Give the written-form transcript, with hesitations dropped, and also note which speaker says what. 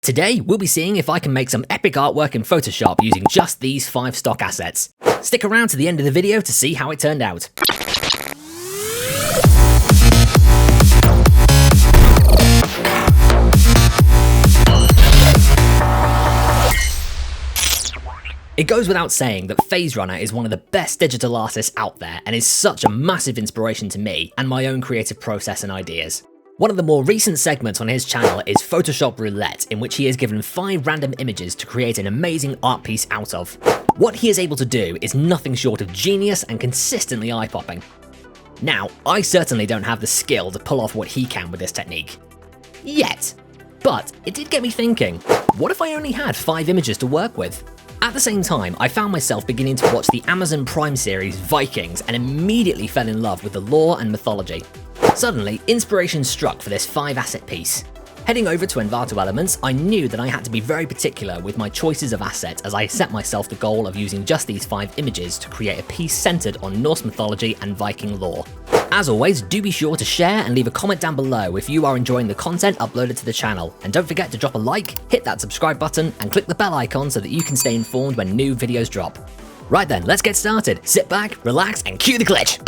Speaker 1: Today, we'll be seeing if I can make some epic artwork in Photoshop using just these 5 stock assets. Stick around to the end of the video to see how it turned out. It goes without saying that FaZe Runner is one of the best digital artists out there and is such a massive inspiration to me and my own creative process and ideas. One of the more recent segments on his channel is Photoshop Roulette, in which he is given 5 random images to create an amazing art piece out of. What he is able to do is nothing short of genius and consistently eye-popping. Now, I certainly don't have the skill to pull off what he can with this technique. Yet. But it did get me thinking, what if I only had 5 images to work with? At the same time, I found myself beginning to watch the Amazon Prime series Vikings and immediately fell in love with the lore and mythology. Suddenly, inspiration struck for this 5-asset piece. Heading over to Envato Elements, I knew that I had to be very particular with my choices of assets as I set myself the goal of using just these 5 images to create a piece centered on Norse mythology and Viking lore. As always, do be sure to share and leave a comment down below if you are enjoying the content uploaded to the channel, and don't forget to drop a like, hit that subscribe button, and click the bell icon so that you can stay informed when new videos drop. Right then, let's get started. Sit back, relax, and cue the glitch!